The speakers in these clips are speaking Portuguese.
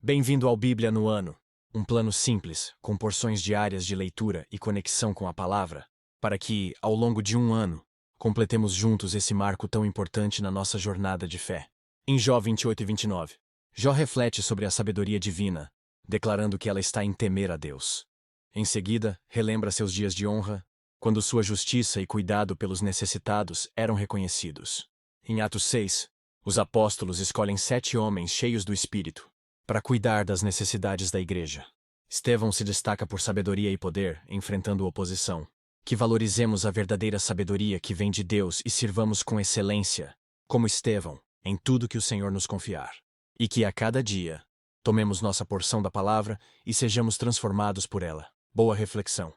Bem-vindo ao Bíblia no Ano, um plano simples, com porções diárias de leitura e conexão com a palavra, para que, ao longo de um ano, completemos juntos esse marco tão importante na nossa jornada de fé. Em Jó 28 e 29, Jó reflete sobre a sabedoria divina, declarando que ela está em temer a Deus. Em seguida, relembra seus dias de honra, quando sua justiça e cuidado pelos necessitados eram reconhecidos. Em Atos 6, os apóstolos escolhem 7 homens cheios do Espírito para cuidar das necessidades da igreja. Estevão se destaca por sabedoria e poder, enfrentando oposição. Que valorizemos a verdadeira sabedoria que vem de Deus e sirvamos com excelência, como Estevão, em tudo que o Senhor nos confiar. E que a cada dia, tomemos nossa porção da palavra e sejamos transformados por ela. Boa reflexão.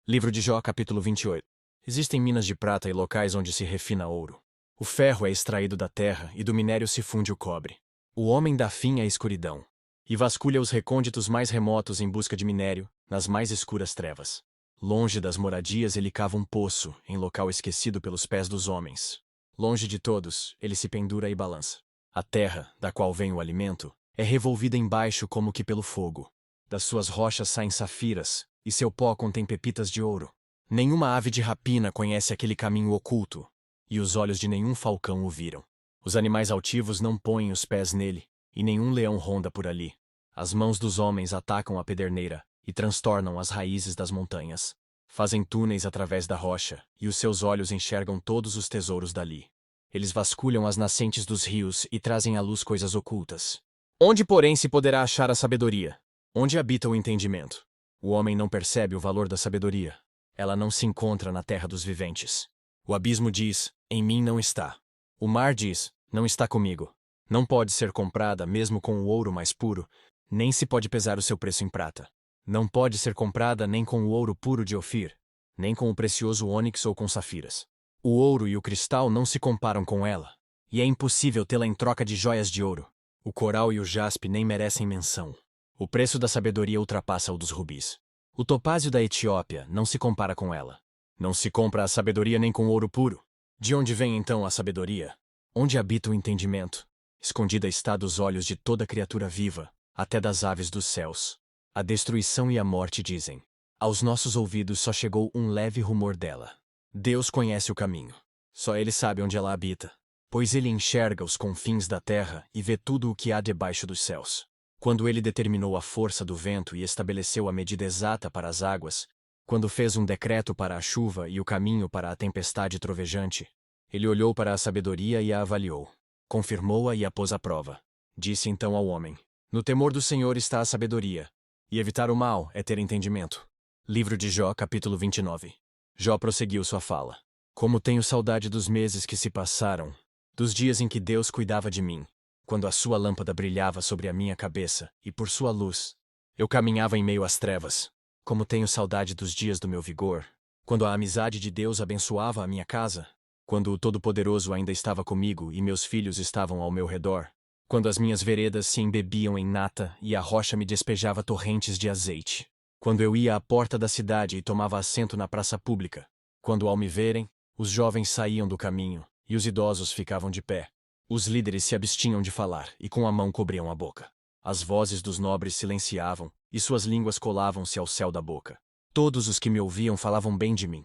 Livro de Jó, capítulo 28. Existem minas de prata e locais onde se refina ouro. O ferro é extraído da terra e do minério se funde o cobre. O homem dá fim à escuridão e vasculha os recônditos mais remotos em busca de minério, nas mais escuras trevas. Longe das moradias ele cava um poço, em local esquecido pelos pés dos homens. Longe de todos, ele se pendura e balança. A terra, da qual vem o alimento, é revolvida embaixo como que pelo fogo. Das suas rochas saem safiras, e seu pó contém pepitas de ouro. Nenhuma ave de rapina conhece aquele caminho oculto, e os olhos de nenhum falcão o viram. Os animais altivos não põem os pés nele, e nenhum leão ronda por ali. As mãos dos homens atacam a pederneira e transtornam as raízes das montanhas. Fazem túneis através da rocha, e os seus olhos enxergam todos os tesouros dali. Eles vasculham as nascentes dos rios e trazem à luz coisas ocultas. Onde, porém, se poderá achar a sabedoria? Onde habita o entendimento? O homem não percebe o valor da sabedoria. Ela não se encontra na terra dos viventes. O abismo diz, em mim não está. O mar diz, não está comigo. Não pode ser comprada mesmo com o ouro mais puro, nem se pode pesar o seu preço em prata. Não pode ser comprada nem com o ouro puro de Ofir, nem com o precioso ônix ou com safiras. O ouro e o cristal não se comparam com ela, e é impossível tê-la em troca de joias de ouro. O coral e o jaspe nem merecem menção. O preço da sabedoria ultrapassa o dos rubis. O topázio da Etiópia não se compara com ela. Não se compra a sabedoria nem com ouro puro. De onde vem então a sabedoria? Onde habita o entendimento? Escondida está dos olhos de toda criatura viva, até das aves dos céus. A destruição e a morte dizem. Aos nossos ouvidos só chegou um leve rumor dela. Deus conhece o caminho. Só Ele sabe onde ela habita, pois Ele enxerga os confins da terra e vê tudo o que há debaixo dos céus. Quando Ele determinou a força do vento e estabeleceu a medida exata para as águas, quando fez um decreto para a chuva e o caminho para a tempestade trovejante, Ele olhou para a sabedoria e a avaliou. Confirmou-a e a pôs à prova. Disse então ao homem: no temor do Senhor está a sabedoria, e evitar o mal é ter entendimento. Livro de Jó, capítulo 29. Jó prosseguiu sua fala. Como tenho saudade dos meses que se passaram, dos dias em que Deus cuidava de mim, quando a sua lâmpada brilhava sobre a minha cabeça, e por sua luz, eu caminhava em meio às trevas. Como tenho saudade dos dias do meu vigor, quando a amizade de Deus abençoava a minha casa, quando o Todo-Poderoso ainda estava comigo e meus filhos estavam ao meu redor, quando as minhas veredas se embebiam em nata e a rocha me despejava torrentes de azeite, quando eu ia à porta da cidade e tomava assento na praça pública, quando ao me verem, os jovens saíam do caminho e os idosos ficavam de pé. Os líderes se abstinham de falar e com a mão cobriam a boca. As vozes dos nobres silenciavam e suas línguas colavam-se ao céu da boca. Todos os que me ouviam falavam bem de mim,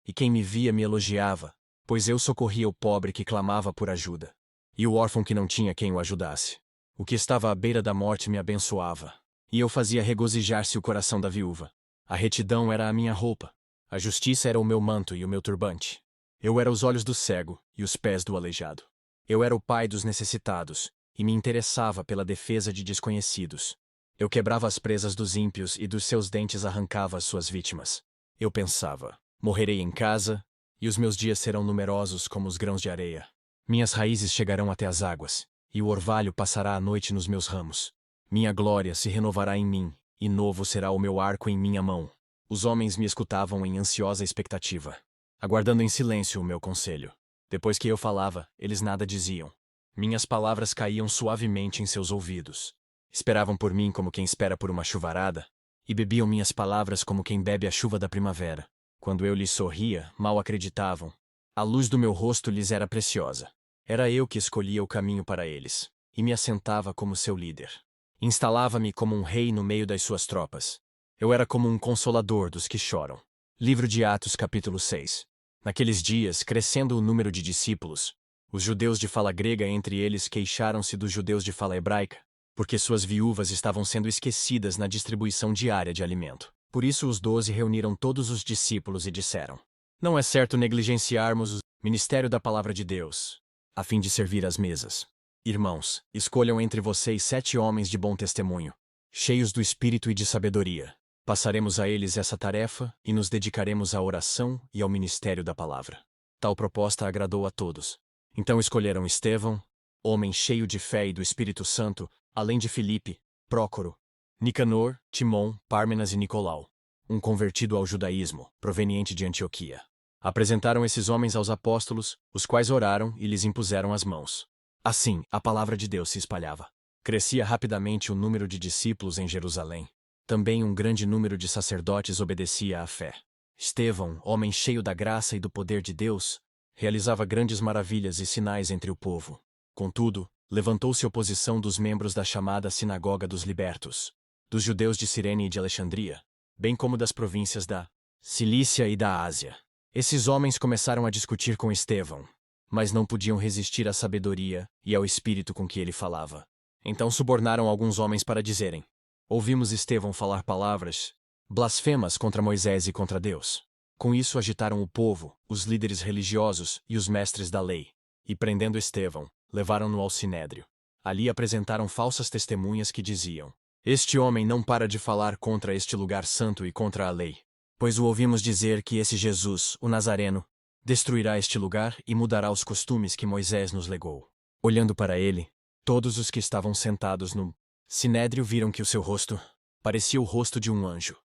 e quem me via me elogiava, pois eu socorria o pobre que clamava por ajuda, e o órfão que não tinha quem o ajudasse. O que estava à beira da morte me abençoava, e eu fazia regozijar-se o coração da viúva. A retidão era a minha roupa, a justiça era o meu manto e o meu turbante. Eu era os olhos do cego e os pés do aleijado. Eu era o pai dos necessitados, e me interessava pela defesa de desconhecidos. Eu quebrava as presas dos ímpios e dos seus dentes arrancava as suas vítimas. Eu pensava, morrerei em casa, e os meus dias serão numerosos como os grãos de areia. Minhas raízes chegarão até as águas, e o orvalho passará a noite nos meus ramos. Minha glória se renovará em mim, e novo será o meu arco em minha mão. Os homens me escutavam em ansiosa expectativa, aguardando em silêncio o meu conselho. Depois que eu falava, eles nada diziam. Minhas palavras caíam suavemente em seus ouvidos. Esperavam por mim como quem espera por uma chuvarada, e bebiam minhas palavras como quem bebe a chuva da primavera. Quando eu lhes sorria, mal acreditavam. A luz do meu rosto lhes era preciosa. Era eu que escolhia o caminho para eles, e me assentava como seu líder. Instalava-me como um rei no meio das suas tropas. Eu era como um consolador dos que choram. Livro de Atos, capítulo 6. Naqueles dias, crescendo o número de discípulos, os judeus de fala grega entre eles queixaram-se dos judeus de fala hebraica, porque suas viúvas estavam sendo esquecidas na distribuição diária de alimento. Por isso os 12 reuniram todos os discípulos e disseram: Não é certo negligenciarmos o ministério da palavra de Deus, a fim de servir às mesas. Irmãos, escolham entre vocês 7 homens de bom testemunho, cheios do espírito e de sabedoria. Passaremos a eles essa tarefa e nos dedicaremos à oração e ao ministério da palavra. Tal proposta agradou a todos. Então escolheram Estevão, homem cheio de fé e do Espírito Santo, além de Filipe, Prócoro, Nicanor, Timon, Pármenas e Nicolau, um convertido ao judaísmo, proveniente de Antioquia. Apresentaram esses homens aos apóstolos, os quais oraram e lhes impuseram as mãos. Assim, a palavra de Deus se espalhava. Crescia rapidamente o número de discípulos em Jerusalém. Também um grande número de sacerdotes obedecia à fé. Estevão, homem cheio da graça e do poder de Deus, realizava grandes maravilhas e sinais entre o povo. Contudo, levantou-se oposição dos membros da chamada Sinagoga dos Libertos, dos judeus de Cirene e de Alexandria, bem como das províncias da Cilícia e da Ásia. Esses homens começaram a discutir com Estevão, mas não podiam resistir à sabedoria e ao espírito com que ele falava. Então subornaram alguns homens para dizerem: Ouvimos Estevão falar palavras blasfemas contra Moisés e contra Deus. Com isso agitaram o povo, os líderes religiosos e os mestres da lei, e prendendo Estevão, levaram-no ao sinédrio. Ali apresentaram falsas testemunhas que diziam: Este homem não para de falar contra este lugar santo e contra a lei, pois o ouvimos dizer que esse Jesus, o Nazareno, destruirá este lugar e mudará os costumes que Moisés nos legou. Olhando para ele, todos os que estavam sentados no sinédrio viram que o seu rosto parecia o rosto de um anjo.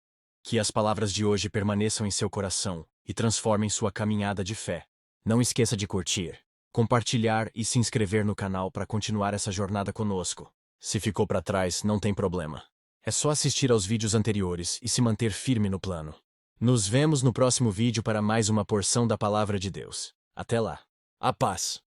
Que as palavras de hoje permaneçam em seu coração e transformem sua caminhada de fé. Não esqueça de curtir, compartilhar e se inscrever no canal para continuar essa jornada conosco. Se ficou para trás, não tem problema. É só assistir aos vídeos anteriores e se manter firme no plano. Nos vemos no próximo vídeo para mais uma porção da Palavra de Deus. Até lá. A paz.